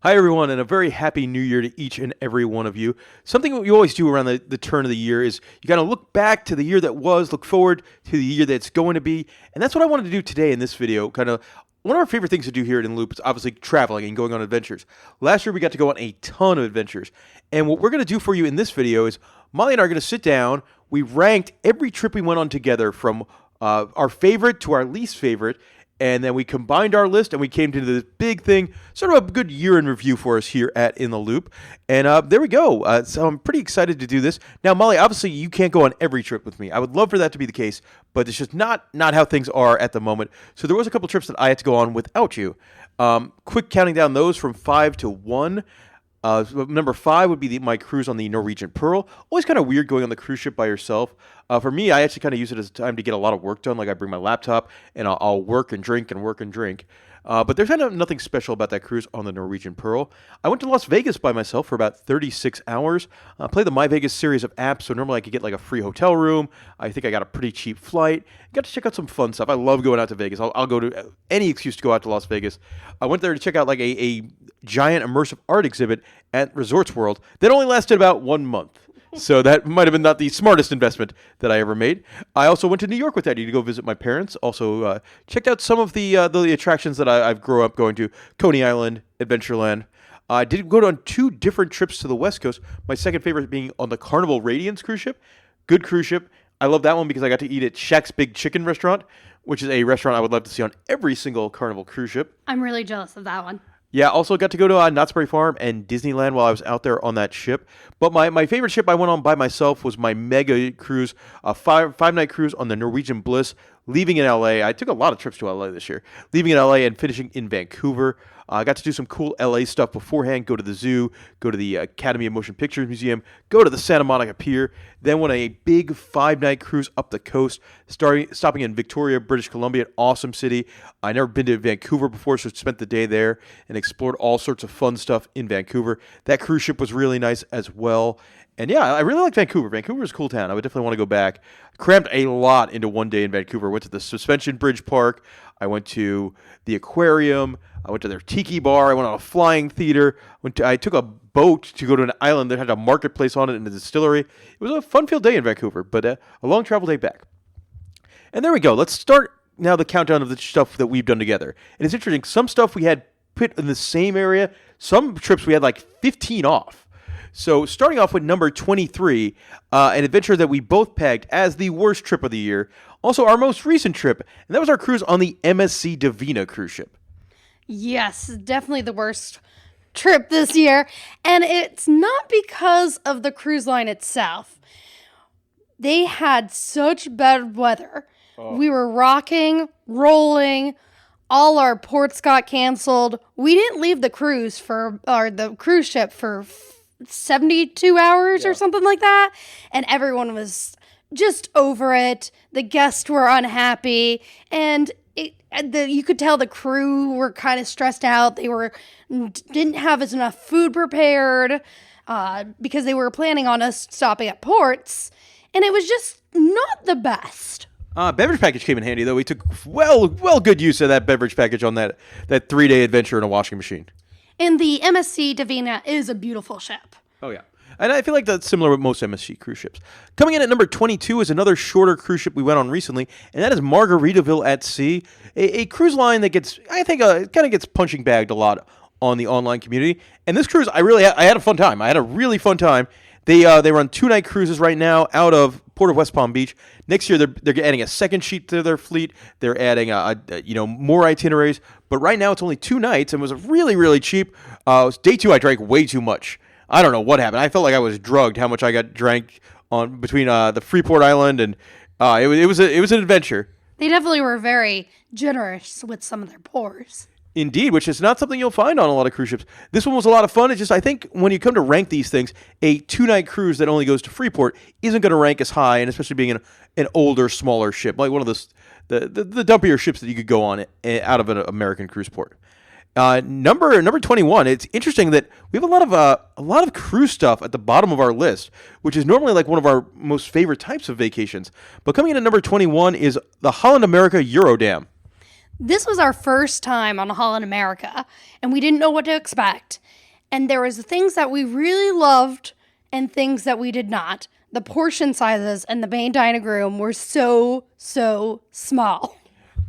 Hi, everyone, and a very happy new year to each and every one of you. Something that you always do around the turn of the year is you got to look back to the year that was, look forward to the year that's going to be. And that's what I wanted to do today in this video. Kind of one of our favorite things to do here at In Loop is obviously traveling and going on adventures. Last year, we got to go on a ton of adventures. And what we're going to do for you in this video is Molly and I are going to sit down. We ranked every trip we went on together from our favorite to our least favorite. And then we combined our list, and we came to this big thing, sort of a good year in review for us here at In the Loop. And there we go. So I'm pretty excited to do this. Now, Molly, obviously you can't go on every trip with me. I would love for that to be the case, but it's just not how things are at the moment. So there was a couple trips that I had to go on without you. Quick counting down those from 5 to 1. Number 5 would be my cruise on the Norwegian Pearl. Always kind of weird going on the cruise ship by yourself. For me, I actually kind of use it as a time to get a lot of work done. Like I bring my laptop and I'll work and drink and work and drink. But there's kind of nothing special about that cruise on the Norwegian Pearl. I went to Las Vegas by myself for about 36 hours. I played the My Vegas series of apps, so normally I could get like a free hotel room. I think I got a pretty cheap flight. Got to check out some fun stuff. I love going out to Vegas. I'll go to any excuse to go out to Las Vegas. I went there to check out like a giant immersive art exhibit at Resorts World that only lasted about 1 month. So that might have been not the smartest investment that I ever made. I also went to New York with Eddie to go visit my parents. Also checked out some of the attractions that I've grown up going to. Coney Island, Adventureland. I did go on 2 different trips to the West Coast. My second favorite being on the Carnival Radiance cruise ship. Good cruise ship. I love that one because I got to eat at Shaq's Big Chicken restaurant, which is a restaurant I would love to see on every single Carnival cruise ship. I'm really jealous of that one. Yeah, also got to go to Knott's Berry Farm and Disneyland while I was out there on that ship. But my favorite ship I went on by myself was my mega cruise, a five-night cruise on the Norwegian Bliss, leaving in LA. I took a lot of trips to LA this year, leaving in LA and finishing in Vancouver. I got to do some cool LA stuff beforehand, go to the zoo, go to the Academy of Motion Pictures Museum, go to the Santa Monica Pier, then went on a big 5-night cruise up the coast, stopping in Victoria, British Columbia, an awesome city. I'd never been to Vancouver before, so spent the day there and explored all sorts of fun stuff in Vancouver. That cruise ship was really nice as well. And yeah, I really like Vancouver. Vancouver is a cool town. I would definitely want to go back. Crammed a lot into one day in Vancouver. Went to the Suspension Bridge Park. I went to the aquarium. I went to their tiki bar. I went on a flying theater. I took a boat to go to an island that had a marketplace on it and a distillery. It was a fun-filled day in Vancouver, but a long travel day back. And there we go. Let's start now the countdown of the stuff that we've done together. And it's interesting. Some stuff we had put in the same area. Some trips we had like 15 off. So starting off with number 23, an adventure that we both pegged as the worst trip of the year. Also our most recent trip, and that was our cruise on the MSC Divina cruise ship. Yes, definitely the worst trip this year. And it's not because of the cruise line itself. They had such bad weather. Oh. We were rocking, rolling. All our ports got canceled. We didn't leave the cruise the cruise ship for 72 hours or something like that. And everyone was just over it. The guests were unhappy. And you could tell the crew were kind of stressed out. They didn't have enough food prepared because they were planning on us stopping at ports. And it was just not the best. Beverage package came in handy, though. We took well good use of that beverage package on that 3-day adventure in a washing machine. And the MSC Divina is a beautiful ship. Oh, yeah. And I feel like that's similar with most MSC cruise ships. Coming in at number 22 is another shorter cruise ship we went on recently, and that is Margaritaville at Sea, a cruise line that gets, I think, kind of gets punching bagged a lot on the online community. And this cruise, I had a fun time. I had a really fun time. They run 2-night cruises right now out of Port of West Palm Beach. Next year, they're adding a second sheet to their fleet. They're adding more itineraries. But right now, it's only 2 nights, and it was really, really cheap. Day 2, I drank way too much. I don't know what happened. I felt like I was drugged. How much I got drank on between the Freeport Island and it was an adventure. They definitely were very generous with some of their pours. Indeed, which is not something you'll find on a lot of cruise ships. This one was a lot of fun. It's just, I think, when you come to rank these things, a 2-night cruise that only goes to Freeport isn't going to rank as high, and especially being an older, smaller ship, like one of the dumpier ships that you could go on out of an American cruise port. Number 21. It's interesting that we have a lot of cruise stuff at the bottom of our list, which is normally like one of our most favorite types of vacations. But coming in at number 21 is the Holland America Eurodam. This was our first time on Holland America, and we didn't know what to expect. And there was things that we really loved and things that we did not. The portion sizes in the main dining room were so small.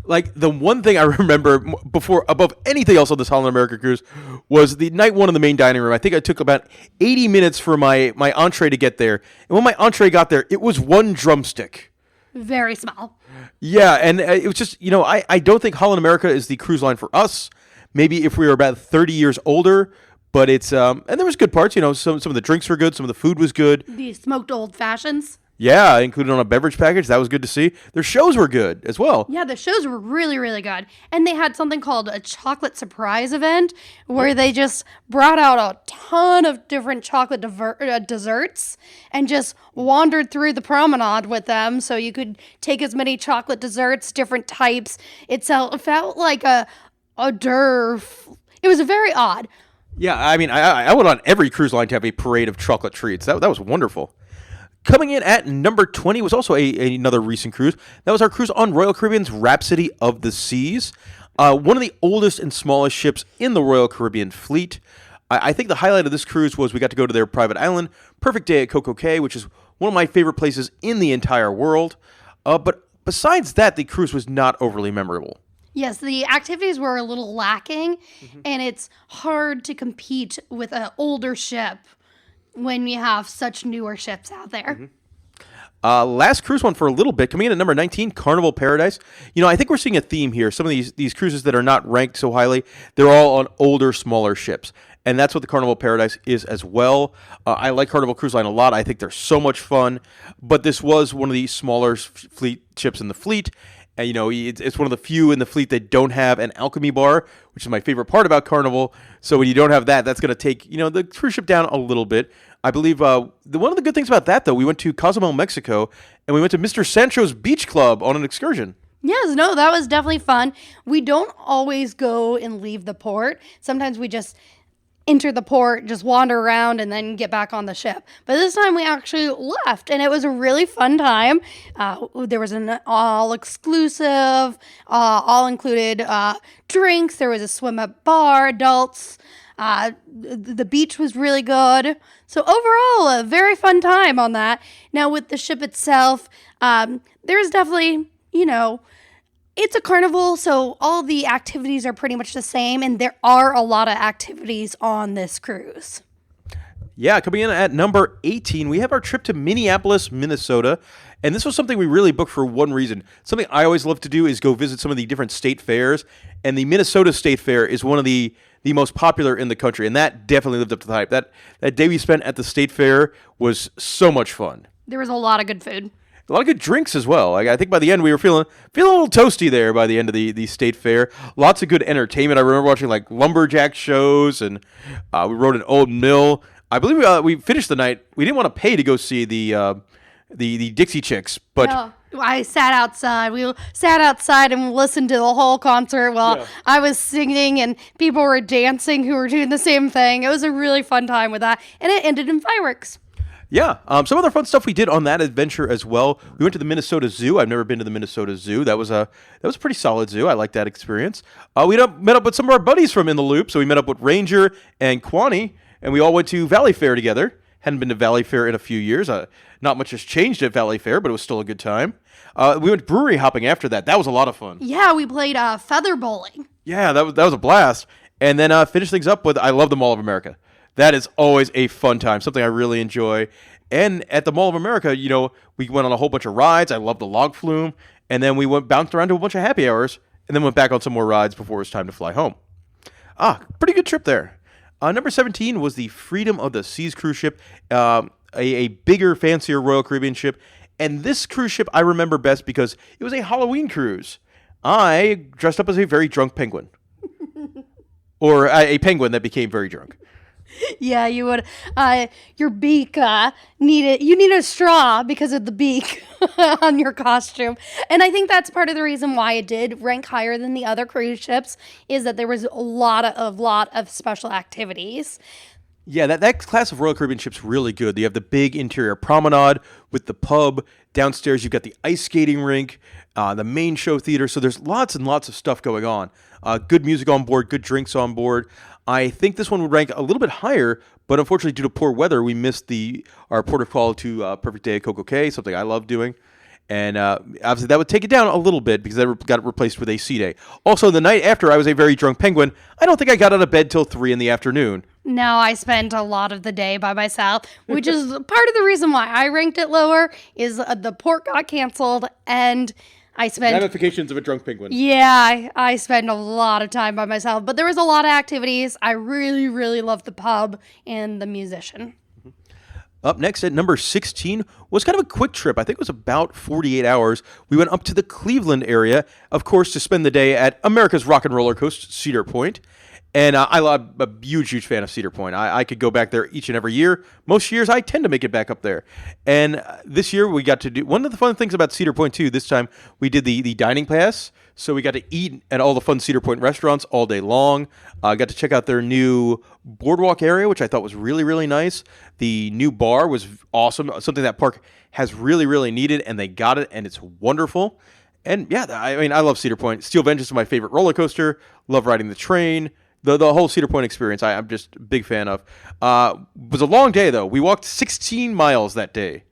Like, the one thing I remember before, above anything else on this Holland America cruise, was the night one in the main dining room. I think it took about 80 minutes for my entree to get there. And when my entree got there, it was one drumstick. Very small. Yeah, and it was just, I don't think Holland America is the cruise line for us. Maybe if we were about 30 years older, but it's, and there was good parts, some of the drinks were good, some of the food was good. The smoked old fashions. Yeah, included on a beverage package. That was good to see. Their shows were good as well. Yeah, the shows were really, really good. And they had something called a chocolate surprise event where they just brought out a ton of different chocolate desserts and just wandered through the promenade with them. So you could take as many chocolate desserts, different types. It felt like a hors d'oeuvre. It was very odd. Yeah, I mean, I would on every cruise line to have a parade of chocolate treats. That was wonderful. Coming in at number 20 was also another recent cruise. That was our cruise on Royal Caribbean's Rhapsody of the Seas, one of the oldest and smallest ships in the Royal Caribbean fleet. I think the highlight of this cruise was we got to go to their private island, perfect day at Coco Cay, which is one of my favorite places in the entire world. But besides that, the cruise was not overly memorable. Yes, the activities were a little lacking, and it's hard to compete with an older ship when you have such newer ships out there. Last cruise one for a little bit, coming in at number 19, Carnival Paradise. I think we're seeing a theme here. Some of these cruises that are not ranked so highly, they're all on older, smaller ships. And that's what the Carnival Paradise is as well. I like Carnival Cruise Line a lot. I think they're so much fun. But this was one of the smaller fleet ships in the fleet. And, it's one of the few in the fleet that don't have an alchemy bar, which is my favorite part about Carnival. So when you don't have that, that's going to take, the cruise ship down a little bit. I believe one of the good things about that, though, we went to Cozumel, Mexico, and we went to Mr. Sancho's Beach Club on an excursion. Yes, no, that was definitely fun. We don't always go and leave the port. Sometimes we just enter the port, just wander around, and then get back on the ship. But this time we actually left, and it was a really fun time. There was an all-exclusive, all-included drinks. There was a swim-up bar, adults. The beach was really good. So overall, a very fun time on that. Now, with the ship itself, there's definitely, it's a carnival, so all the activities are pretty much the same, and there are a lot of activities on this cruise. Yeah, coming in at number 18, we have our trip to Minneapolis, Minnesota. And this was something we really booked for one reason. Something I always love to do is go visit some of the different state fairs. And the Minnesota State Fair is one of the most popular in the country. And that definitely lived up to the hype. That day we spent at the state fair was so much fun. There was a lot of good food. A lot of good drinks as well. I think by the end we were feeling a little toasty there by the end of the state fair. Lots of good entertainment. I remember watching like lumberjack shows, and we rode an old mill. I believe we finished the night. We didn't want to pay to go see the Dixie Chicks, but no, I sat outside. We sat outside and listened to the whole concert while I was singing, and people were dancing who were doing the same thing. It was a really fun time with that, and it ended in fireworks. Yeah, some other fun stuff we did on that adventure as well. We went to the Minnesota Zoo. I've never been to the Minnesota Zoo. That was a pretty solid zoo. I liked that experience. We met up with some of our buddies from In the Loop. So we met up with Ranger and Kwani, and we all went to Valley Fair together. Hadn't been to Valley Fair in a few years. Not much has changed at Valley Fair, but it was still a good time. We went brewery hopping after that. That was a lot of fun. Yeah, we played feather bowling. Yeah, that was a blast. And then finished things up with I Love the Mall of America. That is always a fun time, something I really enjoy. And at the Mall of America, we went on a whole bunch of rides. I love the log flume. And then we bounced around to a bunch of happy hours and then went back on some more rides before it was time to fly home. Pretty good trip there. Number 17 was the Freedom of the Seas cruise ship, a bigger, fancier Royal Caribbean ship. And this cruise ship I remember best because it was a Halloween cruise. I dressed up as a very drunk penguin. Or a penguin that became very drunk. Yeah, you would. Your beak you need a straw because of the beak on your costume. And I think that's part of the reason why it did rank higher than the other cruise ships is that there was a lot of special activities. Yeah, that class of Royal Caribbean ship's really good. You have the big interior promenade with the pub. Downstairs, you've got the ice skating rink, the main show theater. So there's lots and lots of stuff going on. Good music on board, good drinks on board. I think this one would rank a little bit higher, but unfortunately, due to poor weather, we missed our port of call to Perfect Day at Coco Cay, something I love doing. And obviously, that would take it down a little bit because that got replaced with a sea day. Also, the night after, I was a very drunk penguin. I don't think I got out of bed till 3 in the afternoon. No, I spent a lot of the day by myself, which is part of the reason why I ranked it lower. Is the port got canceled, and I spent Ramifications of a drunk penguin. Yeah, I spent a lot of time by myself, but there was a lot of activities. I really, really loved the pub and the musician. Up next at number 16 was kind of a quick trip. I think it was about 48 hours. We went up to the Cleveland area, of course, to spend the day at America's Rock and Roller Coaster, Cedar Point. And I'm a huge fan of Cedar Point. I could go back there each and every year. Most years, I tend to make it back up there. And this year, we got to do one of the fun things about Cedar Point, too. This time, we did the dining pass. So we got to eat at all the fun Cedar Point restaurants all day long. Got to check out their new boardwalk area, which I thought was really, really nice. The new bar was awesome, something that park has really, really needed, and they got it, and it's wonderful. And yeah, I mean, I love Cedar Point. Steel Vengeance is my favorite roller coaster. Love riding the train. The whole Cedar Point experience, I'm just a big fan of. Was a long day, though. We walked 16 miles that day.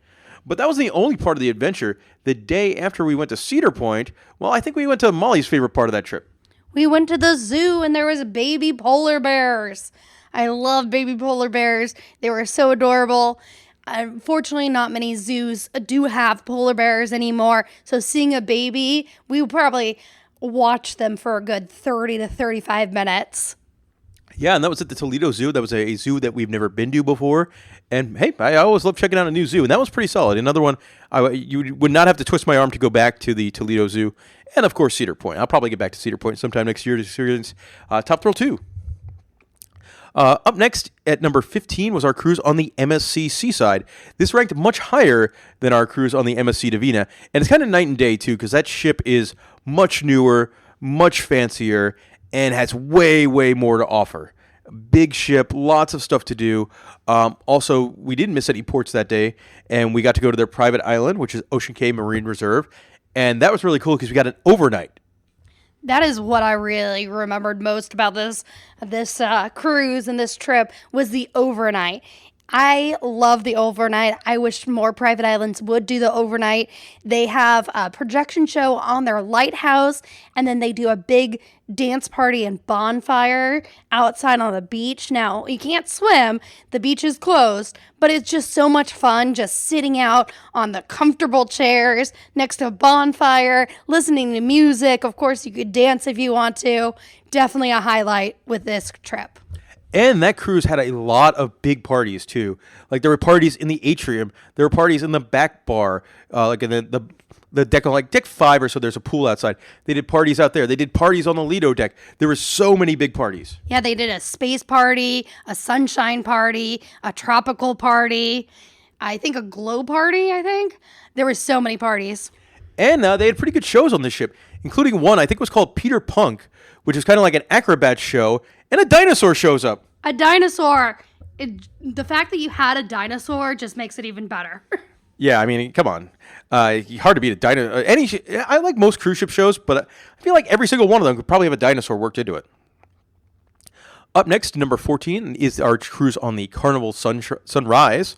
But that was the only part of the adventure. The day after we went to Cedar Point, well, I think we went to Molly's favorite part of that trip. We went to the zoo, and there was baby polar bears. I love baby polar bears. They were so adorable. Unfortunately, not many zoos do have polar bears anymore. So seeing a baby, we would probably watch them for a good 30 to 35 minutes. Yeah, and that was at the Toledo Zoo. That was a zoo that we've never been to before. And hey, I always love checking out a new zoo, and that was pretty solid. Another one, you would not have to twist my arm to go back to the Toledo Zoo. And of course, Cedar Point. I'll probably get back to Cedar Point sometime next year to experience Top Thrill 2. Up next at number 15 was our cruise on the MSC Seaside. This ranked much higher than our cruise on the MSC Divina. And it's kind of night and day, too, because that ship is much newer, much fancier, and has way, way more to offer. Big ship, lots of stuff to do. Also, we didn't miss any ports that day, and we got to go to their private island, which is Ocean Cay Marine Reserve. And that was really cool because we got an overnight. That is what I really remembered most about this cruise and this trip was the overnight. I love the overnight. I wish more private islands would do the overnight. They have a projection show on their lighthouse, and then they do a big dance party and bonfire outside on the beach. Now, you can't swim. The beach is closed, but it's just so much fun just sitting out on the comfortable chairs next to a bonfire, listening to music. Of course, you could dance if you want to. Definitely a highlight with this trip. And that cruise had a lot of big parties, too. Like, there were parties in the atrium. There were parties in the back bar, like in the deck, like deck 5 or so, there's a pool outside. They did parties out there. They did parties on the Lido deck. There were so many big parties. Yeah, they did a space party, a sunshine party, a tropical party, I think a glow party, I think. There were so many parties. And they had pretty good shows on this ship, including one, I think it was called Peter Punk, which is kind of like an acrobat show, and a dinosaur shows up. A dinosaur. The fact that you had a dinosaur just makes it even better. Yeah, I mean, come on. Hard to beat a dinosaur. I like most cruise ship shows, but I feel like every single one of them could probably have a dinosaur worked into it. Up next, number 14, is our cruise on the Carnival Sunrise,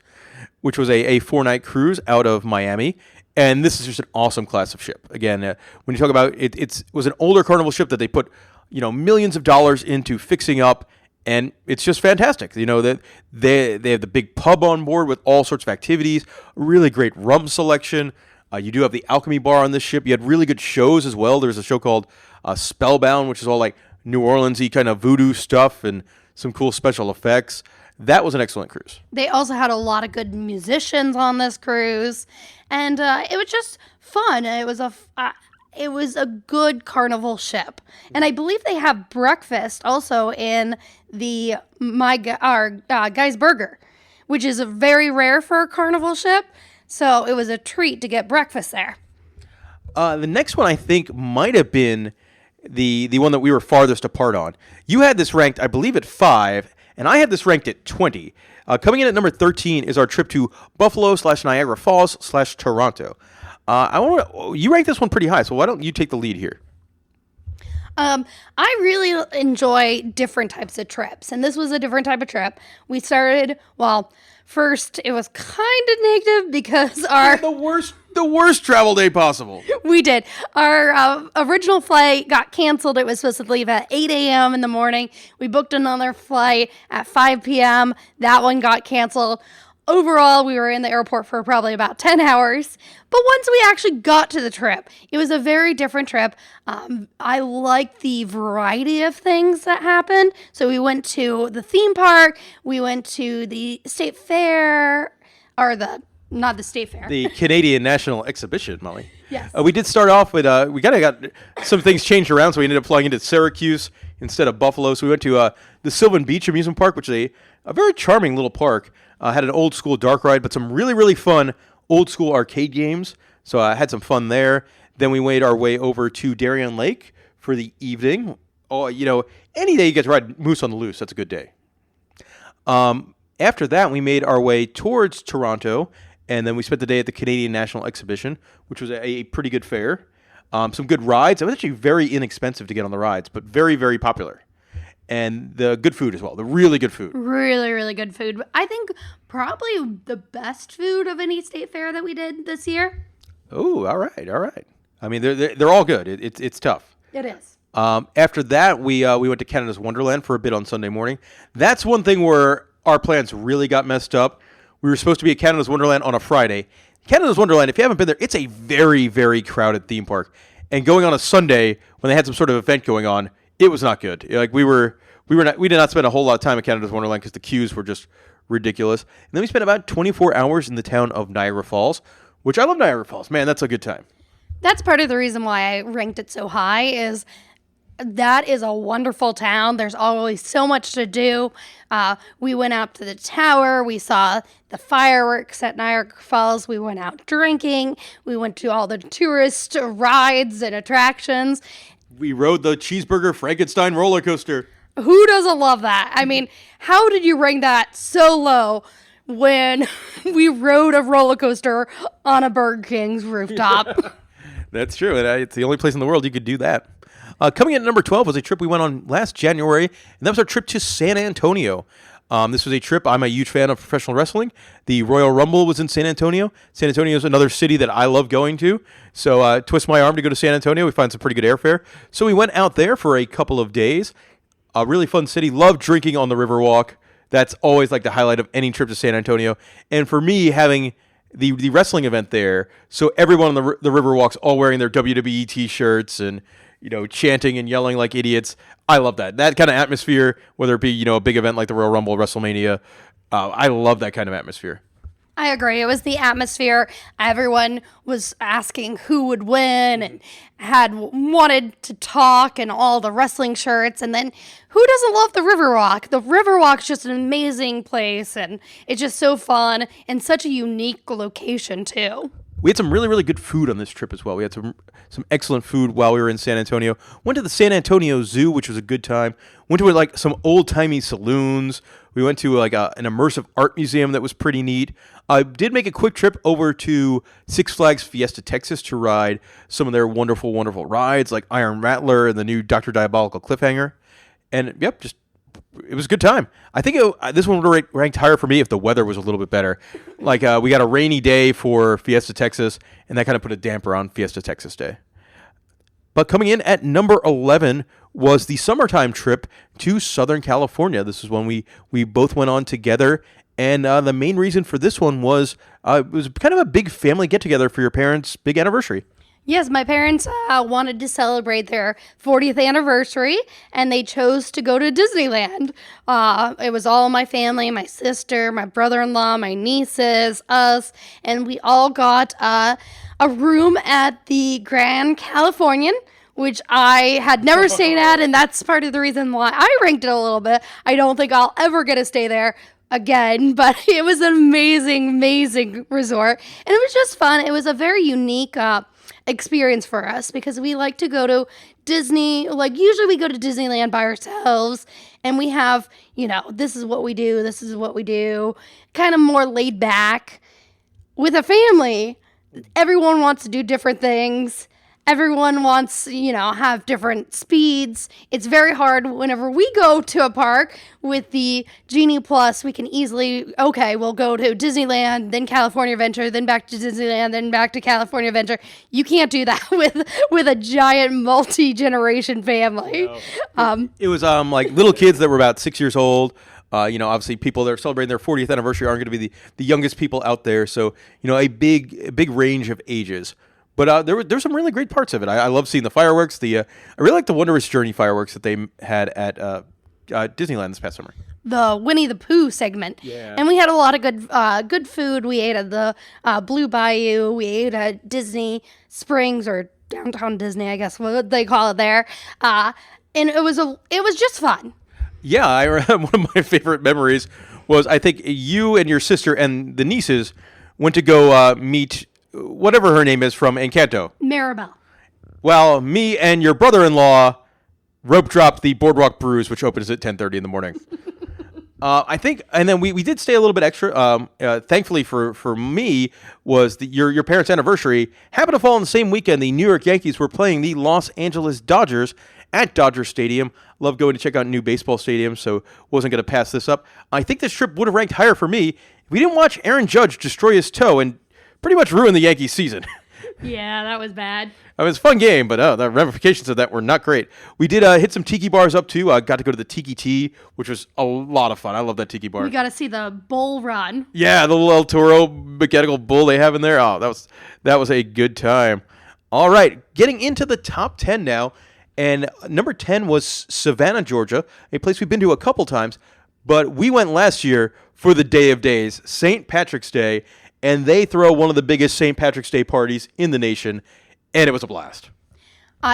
which was a 4-night cruise out of Miami. And this is just an awesome class of ship. Again, when you talk about it, it was an older Carnival ship that they put millions of dollars into fixing up, and it's just fantastic. That they have the big pub on board with all sorts of activities, really great rum selection. You do have the alchemy bar on this ship. You had really good shows as well. There's a show called Spellbound, which is all like New Orleans-y kind of voodoo stuff and some cool special effects. That was an excellent cruise. They also had a lot of good musicians on this cruise, and it was just fun. It was a good Carnival ship. And I believe they have breakfast also in the Guy's Burger, which is very rare for a Carnival ship. So it was a treat to get breakfast there. The next one I think might have been the one that we were farthest apart on. You had this ranked, I believe, at 5, and I had this ranked at 20. Coming in at number 13 is our trip to Buffalo/Niagara Falls/Toronto. You ranked this one pretty high, so why don't you take the lead here? I really enjoy different types of trips, and this was a different type of trip. We started, first it was kind of negative because The worst travel day possible. we did. Our original flight got canceled. It was supposed to leave at 8 a.m. in the morning. We booked another flight at 5 p.m. That one got canceled. Overall, we were in the airport for probably about 10 hours. But once we actually got to the trip, it was a very different trip. I liked the variety of things that happened. So we went to the theme park. We went to the state fair, not the state fair. The Canadian National Exhibition, Molly. Yes. We did start off with, we kind of got some things changed around, so we ended up flying into Syracuse instead of Buffalo. So we went to the Sylvan Beach Amusement Park, which is a very charming little park. Had an old school dark ride, but some really, really fun old school arcade games. So I had some fun there. Then we made our way over to Darien Lake for the evening. Oh, any day you get to ride Moose on the Loose, that's a good day. After that, we made our way towards Toronto, and then we spent the day at the Canadian National Exhibition, which was a pretty good fair. Some good rides. It was actually very inexpensive to get on the rides, but very, very popular. And the good food as well, the really good food. Really, really good food. I think probably the best food of any state fair that we did this year. Oh, all right. I mean, they're all good. It's tough. It is. After that, we went to Canada's Wonderland for a bit on Sunday morning. That's one thing where our plans really got messed up. We were supposed to be at Canada's Wonderland on a Friday. Canada's Wonderland, if you haven't been there, it's a very, very crowded theme park. And going on a Sunday when they had some sort of event going on, it was not good. Like we did not spend a whole lot of time at Canada's Wonderland because the queues were just ridiculous. And then we spent about 24 hours in the town of Niagara Falls, which I love Niagara Falls. Man, that's a good time. That's part of the reason why I ranked it so high is that is a wonderful town. There's always so much to do. We went out to the tower. We saw the fireworks at Niagara Falls. We went out drinking. We went to all the tourist rides and attractions. We rode the Cheeseburger Frankenstein roller coaster. Who doesn't love that? I mean, how did you rank that so low when we rode a roller coaster on a Burger King's rooftop? That's true. And it's the only place in the world you could do that. Coming in at number 12 was a trip we went on last January, and that was our trip to San Antonio. This was a trip. I'm a huge fan of professional wrestling. The Royal Rumble was in San Antonio. San Antonio is another city that I love going to. So twist my arm to go to San Antonio. We find some pretty good airfare. So we went out there for a couple of days. A really fun city. Love drinking on the Riverwalk. That's always like the highlight of any trip to San Antonio. And for me, having the wrestling event there, so everyone on the Riverwalk's all wearing their WWE T-shirts and chanting and yelling like idiots. I love that. That kind of atmosphere, whether it be, a big event like the Royal Rumble, WrestleMania. I love that kind of atmosphere. I agree. It was the atmosphere. Everyone was asking who would win and had wanted to talk and all the wrestling shirts. And then who doesn't love the Riverwalk? The Riverwalk's just an amazing place and it's just so fun and such a unique location too. We had some really, really good food on this trip as well. We had some excellent food while we were in San Antonio. Went to the San Antonio Zoo, which was a good time. Went to some old-timey saloons. We went to an immersive art museum that was pretty neat. I did make a quick trip over to Six Flags Fiesta Texas to ride some of their wonderful, wonderful rides like Iron Rattler and the new Dr. Diabolical Cliffhanger. And, yep, it was a good time. I think this one would have ranked higher for me if the weather was a little bit better. We got a rainy day for Fiesta Texas, and that kind of put a damper on Fiesta Texas Day. But coming in at number 11 was the summertime trip to Southern California. This is when we both went on together, and the main reason for this one was it was kind of a big family get-together for your parents' big anniversary. Yes, my parents wanted to celebrate their 40th anniversary, and they chose to go to Disneyland. It was all my family, my sister, my brother-in-law, my nieces, us, and we all got a room at the Grand Californian, which I had never stayed at, and that's part of the reason why I ranked it a little bit. I don't think I'll ever get to stay there again, but it was an amazing, amazing resort, and it was just fun. It was a very unique experience for us because we like to go to Disney. Like, usually we go to Disneyland by ourselves and we have, this is what we do, this is what we do, kind of more laid back. With a family, everyone wants to do different things. Everyone wants, have different speeds. It's very hard whenever we go to a park with the Genie Plus. We can easily, we'll go to Disneyland, then California Adventure, then back to Disneyland, then back to California Adventure. You can't do that with a giant multi-generation family. No. It was like little kids that were about 6 years old. Obviously people that are celebrating their 40th anniversary aren't going to be the youngest people out there. So, a big range of ages. But there's some really great parts of it. I love seeing the fireworks. I really like the Wondrous Journey fireworks that they had at Disneyland this past summer. The Winnie the Pooh segment. Yeah. And we had a lot of good food. We ate at the Blue Bayou. We ate at Disney Springs or Downtown Disney, I guess what they call it there. And it was just fun. Yeah, I remember one of my favorite memories was I think you and your sister and the nieces went to go meet whatever her name is from Encanto. Maribel. Well, me and your brother-in-law rope dropped the Boardwalk Brews, which opens at 10:30 in the morning. I think, and then we did stay a little bit extra. Thankfully for me, was your parents' anniversary happened to fall on the same weekend. The New York Yankees were playing the Los Angeles Dodgers at Dodger Stadium. Love going to check out new baseball stadiums, so wasn't going to pass this up. I think this trip would have ranked higher for me if we didn't watch Aaron Judge destroy his toe and pretty much ruin the Yankees season. Yeah, that was bad. It was a fun game, but the ramifications of that were not great. We did hit some tiki bars up, too. Got to go to the Tiki Tea, which was a lot of fun. I love that tiki bar. We got to see the bull run. Yeah, the little El Toro mechanical bull they have in there. Oh, that was a good time. All right, getting into the top 10 now. And number 10 was Savannah, Georgia, a place we've been to a couple times. But we went last year for the Day of Days, St. Patrick's Day. And they throw one of the biggest St. Patrick's Day parties in the nation, and it was a blast.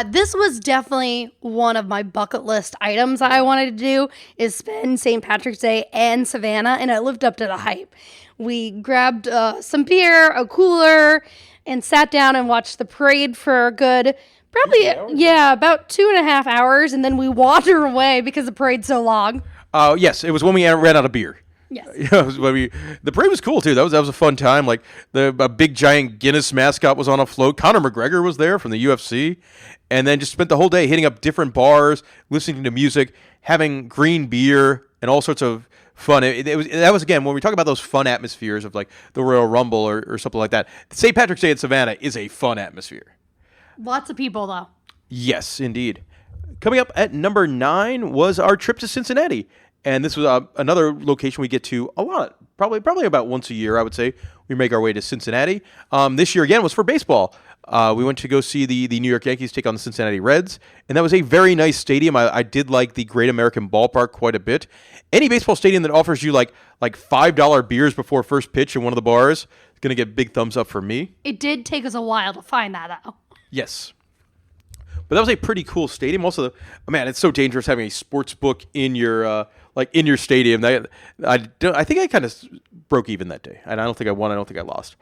This was definitely one of my bucket list items I wanted to do, is spend St. Patrick's Day and Savannah, and it lived up to the hype. We grabbed some beer, a cooler, and sat down and watched the parade for a good, about 2.5 hours, and then we wandered away because the parade's so long. Yes, it was when we ran out of beer. Yes. The parade was cool too. That was a fun time. Like a big giant Guinness mascot was on a float. Conor McGregor was there from the UFC, and then just spent the whole day hitting up different bars, listening to music, having green beer, and all sorts of fun. That was again when we talk about those fun atmospheres of like the Royal Rumble or something like that. St. Patrick's Day at Savannah is a fun atmosphere. Lots of people though. Yes, indeed. Coming up at number 9 was our trip to Cincinnati. And this was another location we get to a lot, probably about once a year, I would say. We make our way to Cincinnati. This year, again, was for baseball. We went to go see the New York Yankees take on the Cincinnati Reds, and that was a very nice stadium. I did like the Great American Ballpark quite a bit. Any baseball stadium that offers you like $5 beers before first pitch in one of the bars is going to get big thumbs up for me. It did take us a while to find that, though. Yes. But that was a pretty cool stadium. Also, man, it's so dangerous having a sports book in your stadium. I think I kind of broke even that day. And I don't think I won. I don't think I lost.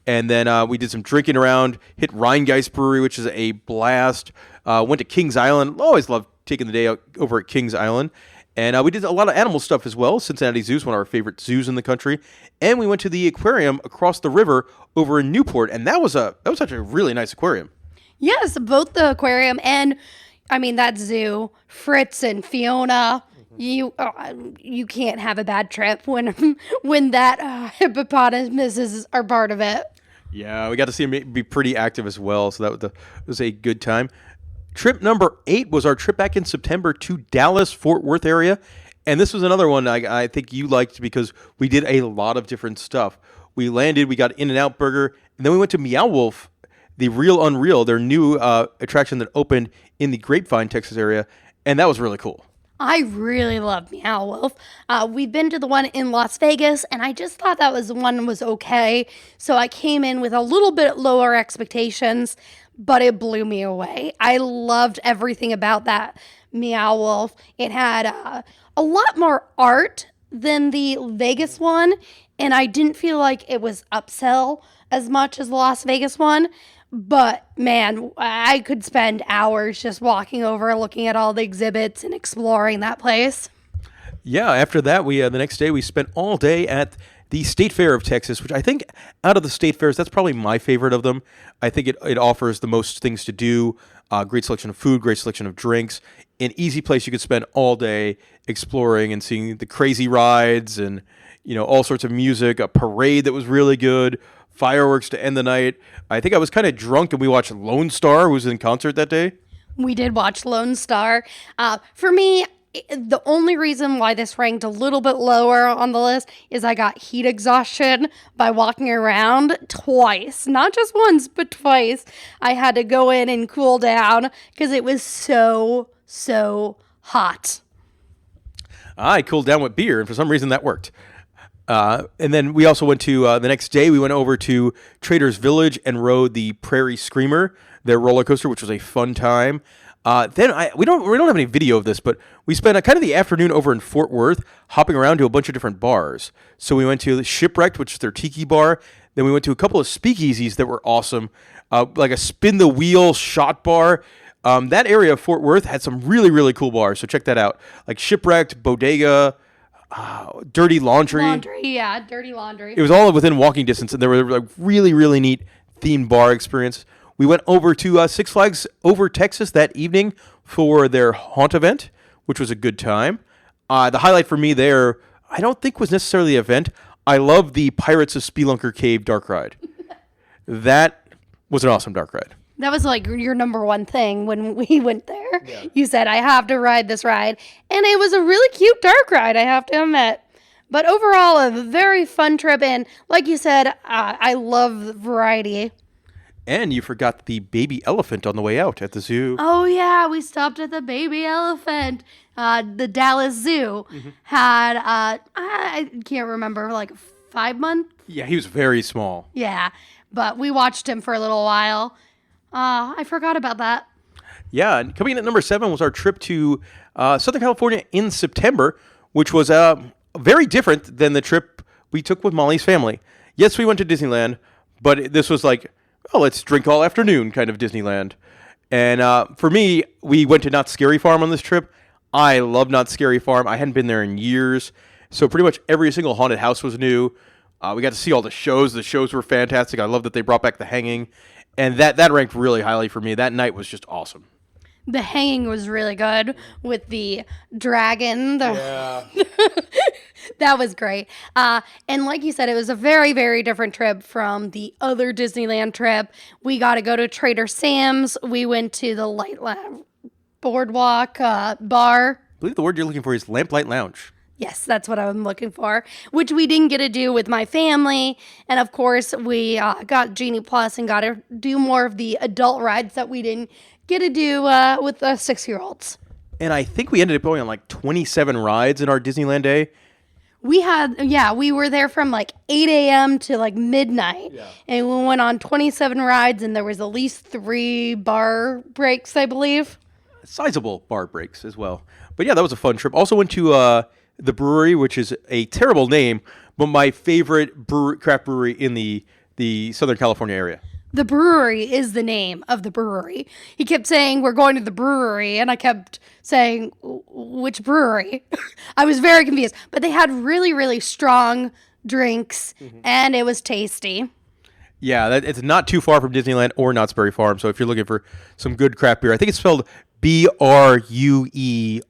And then we did some drinking around. Hit Rheingeist Brewery, which is a blast. Went to Kings Island. Always loved taking the day out over at Kings Island. And we did a lot of animal stuff as well. Cincinnati Zoo is one of our favorite zoos in the country. And we went to the aquarium across the river over in Newport. And that was such a really nice aquarium. Yes, both the aquarium and, that zoo, Fritz and Fiona. You can't have a bad trip when that hippopotamuses are part of it. Yeah, we got to see him be pretty active as well, so that was a good time. Trip number 8 was our trip back in September to Dallas, Fort Worth area, and this was another one I think you liked because we did a lot of different stuff. We landed, we got In-N-Out Burger, and then we went to Meow Wolf, the Real Unreal, their new attraction that opened in the Grapevine, Texas area, and that was really cool. I really love Meow Wolf. We've been to the one in Las Vegas, and I just thought that was okay. So I came in with a little bit lower expectations, but it blew me away. I loved everything about that Meow Wolf. It had a lot more art than the Vegas one, and I didn't feel like it was upsell as much as the Las Vegas one. But man, I could spend hours just walking over, looking at all the exhibits and exploring that place. Yeah, after that, we the next day we spent all day at the State Fair of Texas, which I think out of the state fairs, that's probably my favorite of them. I think it offers the most things to do, great selection of food, great selection of drinks, an easy place you could spend all day exploring and seeing the crazy rides and all sorts of music, a parade that was really good, fireworks to end the night. I think I was kind of drunk and we watched Lone Star, who was in concert that day. We did watch Lone Star. For me, the only reason why this ranked a little bit lower on the list is I got heat exhaustion by walking around twice. Not just once, but twice. I had to go in and cool down because it was so hot. I cooled down with beer, and for some reason that worked. And then we also went to, the next day, we went over to Trader's Village and rode the Prairie Screamer, their roller coaster, which was a fun time. Then we don't have any video of this, but we spent kind of the afternoon over in Fort Worth hopping around to a bunch of different bars. So we went to Shipwrecked, which is their tiki bar. Then we went to a couple of speakeasies that were awesome, like a spin the wheel shot bar. That area of Fort Worth had some really, really cool bars, so check that out. Like Shipwrecked, Bodega, Dirty Laundry. Dirty Laundry. It was all within walking distance, and there were like really, really neat themed bar experience. We went over to Six Flags over Texas that evening for their Haunt event, which was a good time. The highlight for me there, I don't think was necessarily the event. I love the Pirates of Spelunker Cave dark ride. That was an awesome dark ride. That was like your number one thing when we went there. Yeah. You said, I have to ride this ride. And it was a really cute dark ride, I have to admit. But overall, a very fun trip. And like you said, I love the variety. And you forgot the baby elephant on the way out at the zoo. Oh, yeah. We stopped at the baby elephant. The Dallas Zoo had, I can't remember, like 5 months? Yeah, he was very small. Yeah. But we watched him for a little while. I forgot about that. Yeah, and coming in at number 7 was our trip to Southern California in September, which was very different than the trip we took with Molly's family. Yes, we went to Disneyland, but this was like, let's drink all afternoon kind of Disneyland. And for me, we went to Knott's Scary Farm on this trip. I love Knott's Scary Farm. I hadn't been there in years, so pretty much every single haunted house was new. We got to see all the shows. The shows were fantastic. I love that they brought back the hanging. And that ranked really highly for me. That night was just awesome. The hanging was really good with the dragon. Yeah. That was great. And like you said, it was a very, very different trip from the other Disneyland trip. We got to go to Trader Sam's. We went to the Boardwalk bar. I believe the word you're looking for is Lamplight Lounge. Yes, that's what I'm looking for, which we didn't get to do with my family. And of course, we got Genie Plus and got to do more of the adult rides that we didn't get to do with the 6-year-olds. And I think we ended up going on like 27 rides in our Disneyland day. We were there from like 8 a.m. to like midnight. Yeah. And we went on 27 rides, and there was at least 3 bar breaks, I believe. Sizable bar breaks as well. But yeah, that was a fun trip. Also went to the brewery, which is a terrible name, but my favorite craft brewery in the Southern California area. The brewery is the name of the brewery. He kept saying, we're going to the brewery, and I kept saying, which brewery? I was very confused. But they had really, really strong drinks, and it was tasty. Yeah, it's not too far from Disneyland or Knott's Berry Farm, so if you're looking for some good craft beer, I think it's spelled Bruery,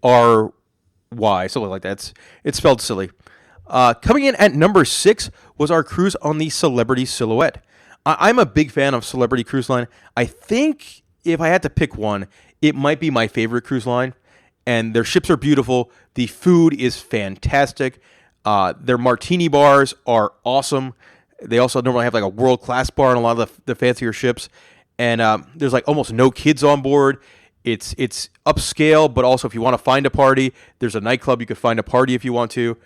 something like that. It's spelled silly. Coming in at number 6 was our cruise on the Celebrity Silhouette. I'm a big fan of Celebrity Cruise Line. I think if I had to pick one, it might be my favorite cruise line. And their ships are beautiful. The food is fantastic. Their martini bars are awesome. They also normally have like a world-class bar on a lot of the fancier ships. And there's like almost no kids on board. It's upscale, but also if you want to find a party, there's a nightclub. You could find a party if you want to.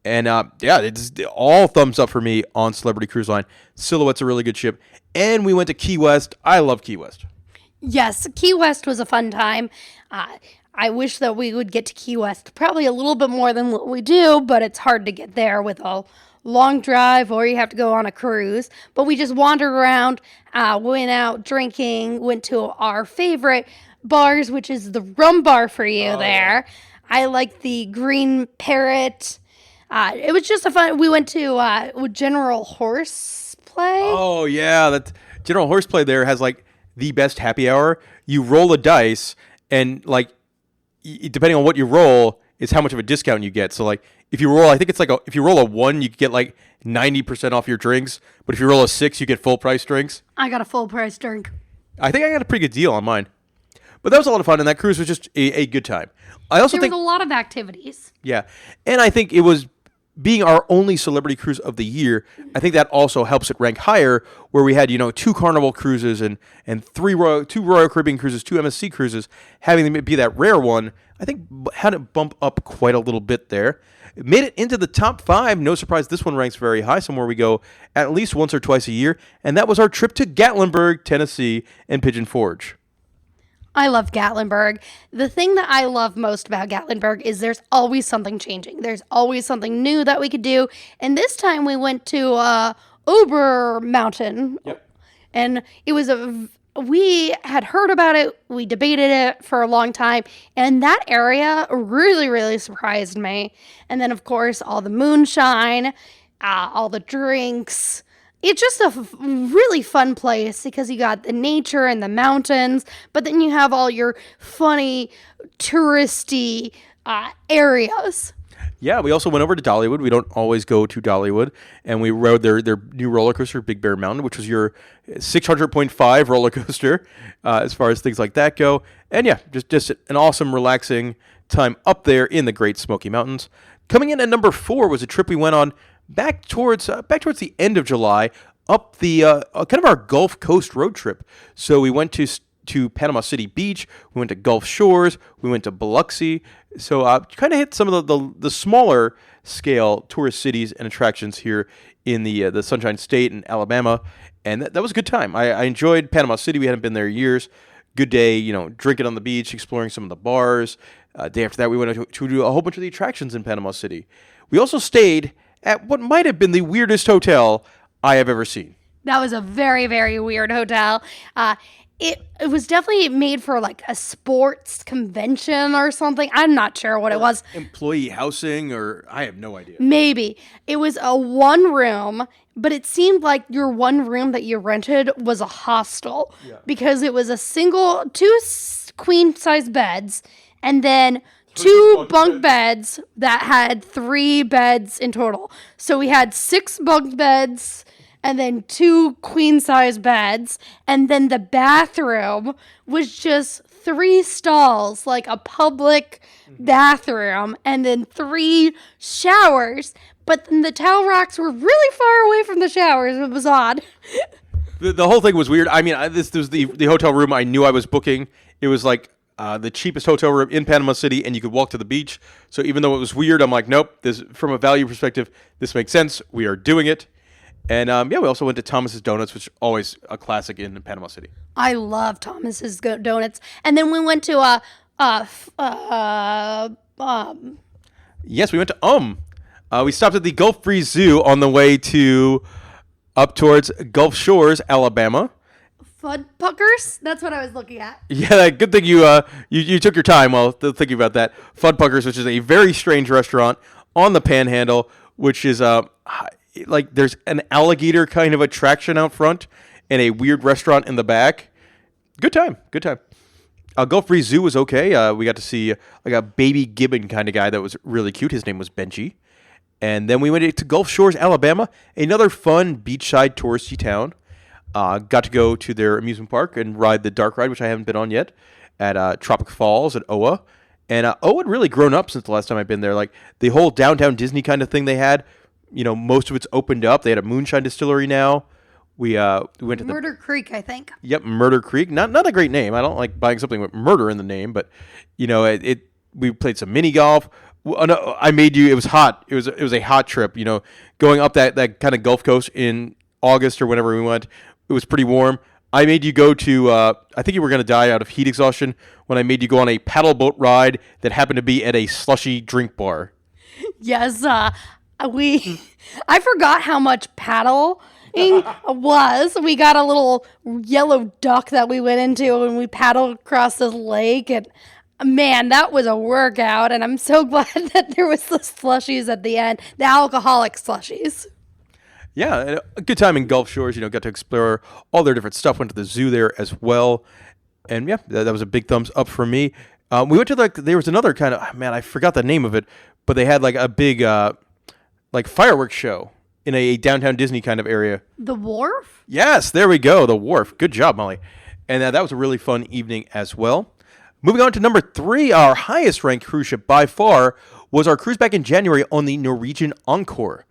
And it's all thumbs up for me on Celebrity Cruise Line. Silhouette's a really good ship. And we went to Key West. I love Key West. Yes, Key West was a fun time. I wish that we would get to Key West probably a little bit more than what we do, but it's hard to get there with a long drive or you have to go on a cruise. But we just wandered around, went out drinking, went to our favorite bars, which is the Rum Bar for you there. I like the Green Parrot. It was just we went to General Horseplay. Oh, yeah. That General Horseplay there has, like, the best happy hour. You roll a dice, and, like, depending on what you roll is how much of a discount you get. So, like, if you roll, I think it's like if you roll a 1, you get, like, 90% off your drinks. But if you roll a 6, you get full price drinks. I got a full price drink. I think I got a pretty good deal on mine. But that was a lot of fun, and that cruise was just a good time. I also There was a lot of activities. Yeah, and I think it was being our only celebrity cruise of the year. I think that also helps it rank higher, where we had 2 Carnival cruises and two Royal Caribbean cruises, 2 MSC cruises. Having them be that rare one, I think had it bump up quite a little bit there. It made it into the top 5. No surprise, this one ranks very high. Somewhere we go at least once or twice a year, and that was our trip to Gatlinburg, Tennessee, and Pigeon Forge. I love Gatlinburg. The thing that I love most about Gatlinburg is there's always something changing. There's always something new that we could do. And this time we went to Ober Mountain. Yep. And it was we had heard about it. We debated it for a long time. And that area really, really surprised me. And then, of course, all the moonshine, all the drinks. It's just a really fun place because you got the nature and the mountains, but then you have all your funny, touristy areas. Yeah, we also went over to Dollywood. We don't always go to Dollywood, and we rode their new roller coaster, Big Bear Mountain, which was your 600.5 roller coaster as far as things like that go. And yeah, just an awesome, relaxing time up there in the Great Smoky Mountains. Coming in at number 4 was a trip we went on back towards the end of July, up the kind of our Gulf Coast road trip. So we went to Panama City Beach, we went to Gulf Shores, we went to Biloxi. So kind of hit some of the smaller scale tourist cities and attractions here in the Sunshine State and Alabama, and that was a good time. I enjoyed Panama City. We hadn't been there in years. Good day, drinking on the beach, exploring some of the bars. Day after that, we went to do a whole bunch of the attractions in Panama City. We also stayed at what might have been the weirdest hotel I have ever seen. That was a very, very weird hotel. It was definitely made for like a sports convention or something. I'm not sure what it was. Employee housing, or I have no idea. Maybe. It was a one room, but it seemed like your one room that you rented was a hostel because it was two queen size beds and then 2 bunk beds that had 3 beds in total. So we had 6 bunk beds and then 2 queen-size beds. And then the bathroom was just 3 stalls, like a public bathroom, and then 3 showers. But then the towel racks were really far away from the showers. It was odd. The whole thing was weird. I mean, this was the hotel room I knew I was booking. It was like the cheapest hotel room in Panama City, and you could walk to the beach. So even though it was weird, I'm like, nope, from a value perspective, this makes sense. We are doing it. And we also went to Thomas's Donuts, which is always a classic in Panama City. I love Thomas's Donuts. And then we went to Yes, we went to we stopped at the Gulf Breeze Zoo on the way up towards Gulf Shores, Alabama. Fuddpuckers? That's what I was looking at. Yeah, good thing you took your time while thinking about that. Fuddpuckers, which is a very strange restaurant on the Panhandle, which is like there's an alligator kind of attraction out front and a weird restaurant in the back. Good time. Gulf Breeze Zoo was okay. We got to see like a baby gibbon kind of guy that was really cute. His name was Benji. And then we went to Gulf Shores, Alabama, another fun beachside touristy town. Got to go to their amusement park and ride the dark ride, which I haven't been on yet, at Tropic Falls at OA. And OA had really grown up since the last time I've been there. Like the whole downtown Disney kind of thing they had, most of it's opened up. They had a moonshine distillery now. We went to Murder Creek, I think. Yep, Murder Creek. Not a great name. I don't like buying something with murder in the name, but we played some mini golf. I made you. It was hot. It was a hot trip. Going up that kind of Gulf Coast in August or whenever we went. It was pretty warm. I made you go to, I think you were going to die out of heat exhaustion when I made you go on a paddle boat ride that happened to be at a slushy drink bar. Yes, I forgot how much paddling was. We got a little yellow duck that we went into and we paddled across this lake, and man, that was a workout, and I'm so glad that there was the slushies at the end, the alcoholic slushies. Yeah, and a good time in Gulf Shores. Got to explore all their different stuff. Went to the zoo there as well, and yeah, that was a big thumbs up for me. We went to there was another kind of man, I forgot the name of it, but they had like a big fireworks show in a downtown Disney kind of area. The wharf? Yes, there we go, the wharf. Good job, Molly. And that was a really fun evening as well. Moving on to number 3, our highest ranked cruise ship by far was our cruise back in January on the Norwegian Encore.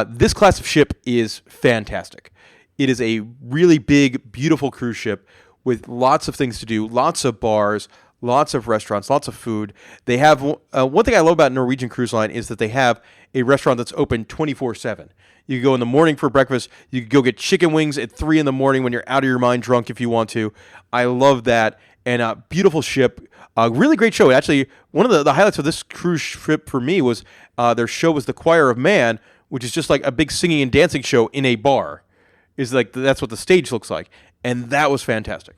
This class of ship is fantastic. It is a really big, beautiful cruise ship with lots of things to do, lots of bars, lots of restaurants, lots of food. They have one thing I love about Norwegian Cruise Line is that they have a restaurant that's open 24/7. You can go in the morning for breakfast. You can go get chicken wings at 3 in the morning when you're out of your mind drunk if you want to. I love that. And a beautiful ship. Really great show. Actually, one of the highlights of this cruise trip for me was their show was the Choir of Man, which is just like a big singing and dancing show in a bar. That's what the stage looks like. And that was fantastic.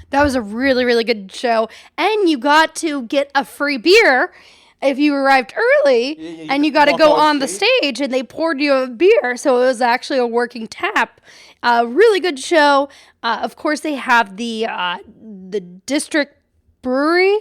That was a really, really good show. And you got to get a free beer if you arrived early, and you got to go on the stage, and they poured you a beer. So it was actually a working tap. Really good show. Of course, they have the District Brewery.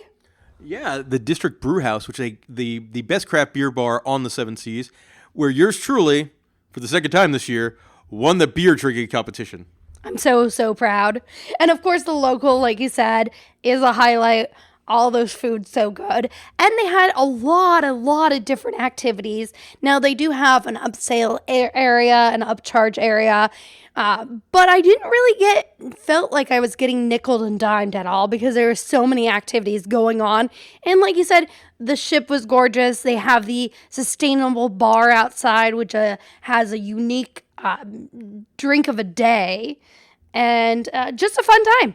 Yeah, the District Brew House, which is the best craft beer bar on the Seven Seas, where yours truly, for the second time this year, won the beer drinking competition. I'm so, so proud. And of course, the local, like you said, is a highlight. All those foods so good. And they had a lot of different activities. Now, they do have an upsale area, an upcharge area. But I didn't really felt like I was getting nickeled and dimed at all because there were so many activities going on. And like you said, the ship was gorgeous. They have the sustainable bar outside, which has a unique drink of a day. And just a fun time.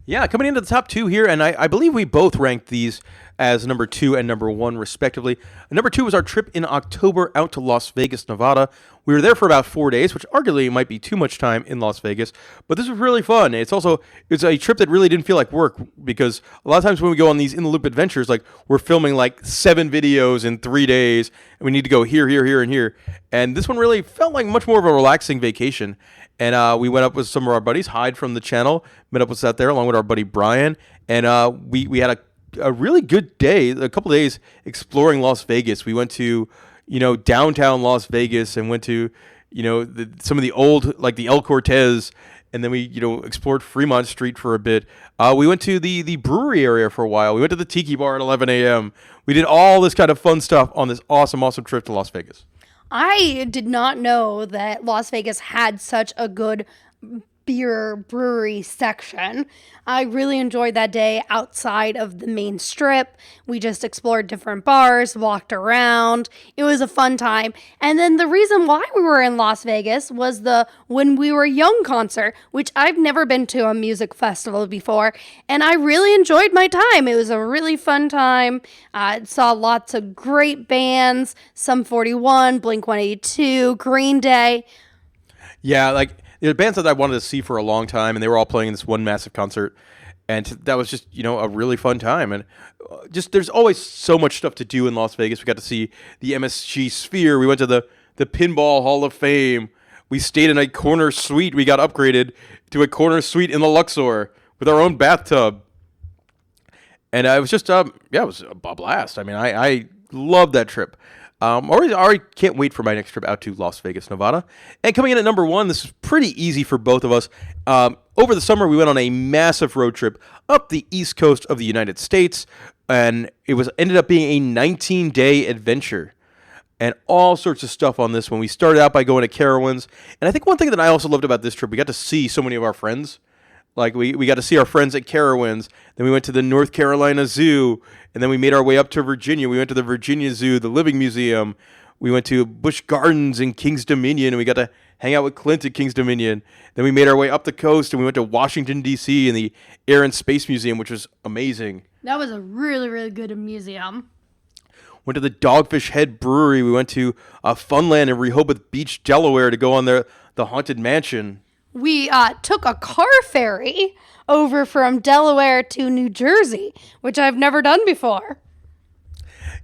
Yeah, coming into the top 2 here, and I believe we both ranked these as number 2 and number 1, respectively. Number 2 was our trip in October out to Las Vegas, Nevada. We were there for about 4 days, which arguably might be too much time in Las Vegas, but this was really fun. It's a trip that really didn't feel like work, because a lot of times when we go on these in-the-loop adventures, like we're filming like 7 videos in 3 days, and we need to go here, here, here, and here. And this one really felt like much more of a relaxing vacation. And we went up with some of our buddies, Hyde from the channel, met up with us out there along with our buddy Brian. And we had a really good day, a couple of days exploring Las Vegas. We went to, downtown Las Vegas and went to, some of the old, like the El Cortez. And then we, explored Fremont Street for a bit. We went to the brewery area for a while. We went to the Tiki Bar at 11 a.m. We did all this kind of fun stuff on this awesome, awesome trip to Las Vegas. I did not know that Las Vegas had such a good beer brewery section. I really enjoyed that day outside of the main strip. We just explored different bars, walked around. It was a fun time. And then the reason why we were in Las Vegas was the When We Were Young concert, which I've never been to a music festival before. And I really enjoyed my time. It was a really fun time. Saw lots of great bands, Sum 41, Blink-182, Green Day. Yeah, like the bands that I wanted to see for a long time, and they were all playing this one massive concert, and that was just, a really fun time. And just there's always so much stuff to do in Las Vegas. We got to see the MSG Sphere. We went to the Pinball Hall of Fame. We stayed in a corner suite. We got upgraded to a corner suite in the Luxor with our own bathtub. And it was just, it was a blast. I mean, I loved that trip. Already can't wait for my next trip out to Las Vegas, Nevada. And coming in at number 1, this is pretty easy for both of us. Over the summer, we went on a massive road trip up the east coast of the United States, and it ended up being a 19-day adventure. And all sorts of stuff on this one. We started out by going to Carowinds. And I think one thing that I also loved about this trip, we got to see so many of our friends. Like, we got to see our friends at Carowinds. Then we went to the North Carolina Zoo. And then we made our way up to Virginia. We went to the Virginia Zoo, the Living Museum. We went to Busch Gardens in King's Dominion, and we got to hang out with Clint at King's Dominion. Then we made our way up the coast, and we went to Washington, D.C. in the Air and Space Museum, which was amazing. That was a really, really good museum. Went to the Dogfish Head Brewery. We went to Funland in Rehoboth Beach, Delaware, to go on the Haunted Mansion. We took a car ferry over from Delaware to New Jersey, which I've never done before.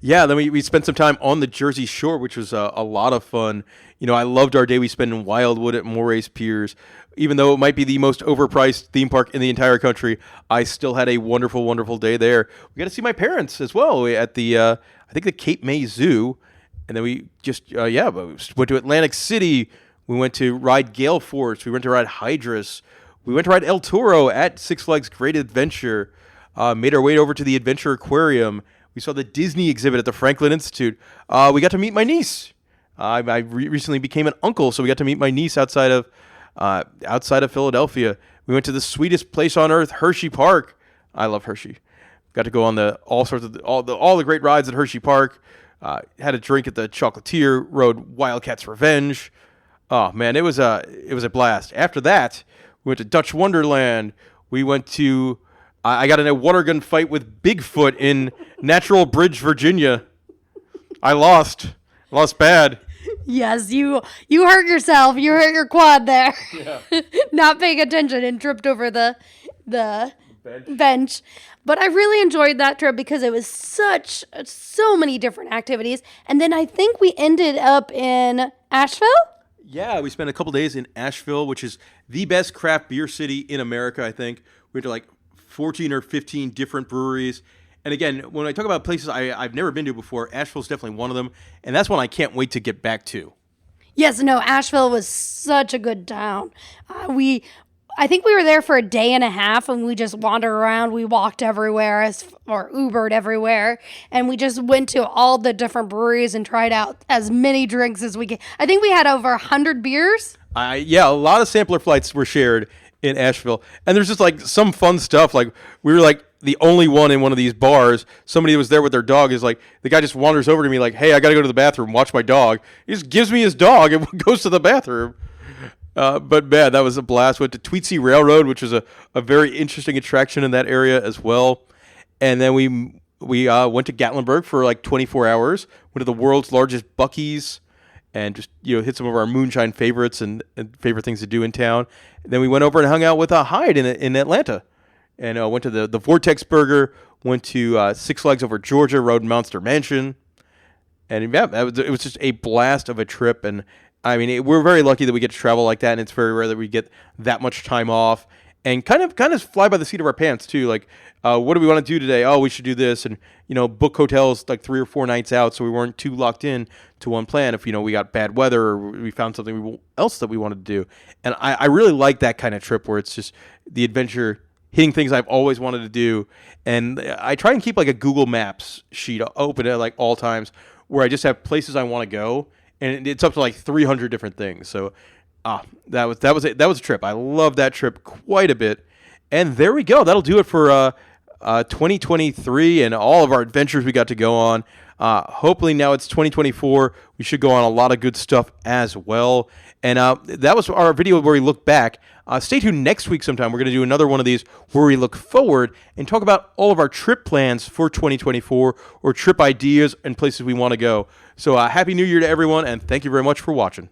Yeah, then we spent some time on the Jersey Shore, which was a lot of fun. You know, I loved our day we spent in Wildwood at Moray's Piers. Even though it might be the most overpriced theme park in the entire country, I still had a wonderful, wonderful day there. We got to see my parents as well at the, I think, the Cape May Zoo. And then we just, went to Atlantic City. We went to ride Gale Force. We went to ride Hydrus. We went to ride El Toro at Six Flags Great Adventure. Made our way over to the Adventure Aquarium. We saw the Disney exhibit at the Franklin Institute. We got to meet my niece. I recently became an uncle, so we got to meet my niece outside of Philadelphia. We went to the sweetest place on earth, Hershey Park. I love Hershey. Got to go on all the great rides at Hershey Park. Had a drink at the Chocolatier. Rode Wildcat's Revenge. Oh man, it was a blast. After that, we went to Dutch Wonderland. We went to I got in a water gun fight with Bigfoot in Natural Bridge, Virginia. I lost bad. Yes, you hurt yourself. You hurt your quad there. Yeah. Not paying attention and tripped over the bench. But I really enjoyed that trip because it was so many different activities. And then I think we ended up in Asheville. Yeah, we spent a couple days in Asheville, which is the best craft beer city in America, I think. We went to like 14 or 15 different breweries. And again, when I talk about places I've never been to before, Asheville's definitely one of them. And that's one I can't wait to get back to. Yes, no, Asheville was such a good town. I think we were there for a day and a half, and we just wandered around. We walked everywhere or Ubered everywhere, and we just went to all the different breweries and tried out as many drinks as we could. I think we had over 100 beers. Yeah, a lot of sampler flights were shared in Asheville. And there's just like some fun stuff. Like we were like the only one in one of these bars. Somebody was there with their dog is like, the guy just wanders over to me like, hey, I got to go to the bathroom, watch my dog. He just gives me his dog and goes to the bathroom. But man, that was a blast. Went to Tweetsea Railroad, which was a very interesting attraction in that area as well. And then we went to Gatlinburg for like 24 hours. Went to the world's largest Buc-ee's and just hit some of our moonshine favorites and favorite things to do in town. And then we went over and hung out with Hyde in Atlanta, and went to the Vortex Burger. Went to Six Flags Over Georgia, rode Monster Mansion, and yeah, it was just a blast of a trip. And I mean, we're very lucky that we get to travel like that, and it's very rare that we get that much time off and kind of fly by the seat of our pants too. Like, what do we want to do today? Oh, we should do this, and book hotels like 3 or 4 nights out, so we weren't too locked in to one plan. If we got bad weather or we found something else that we wanted to do, and I really like that kind of trip where it's just the adventure, hitting things I've always wanted to do. And I try and keep like a Google Maps sheet open at like all times where I just have places I want to go. And it's up to like 300 different things. So that was a trip. I love that trip quite a bit. And there we go. That'll do it for 2023 and all of our adventures we got to go on. Hopefully now it's 2024. We should go on a lot of good stuff as well. And that was our video where we look back. Stay tuned next week sometime. We're going to do another one of these where we look forward and talk about all of our trip plans for 2024 or trip ideas and places we want to go. So happy New Year to everyone, and thank you very much for watching.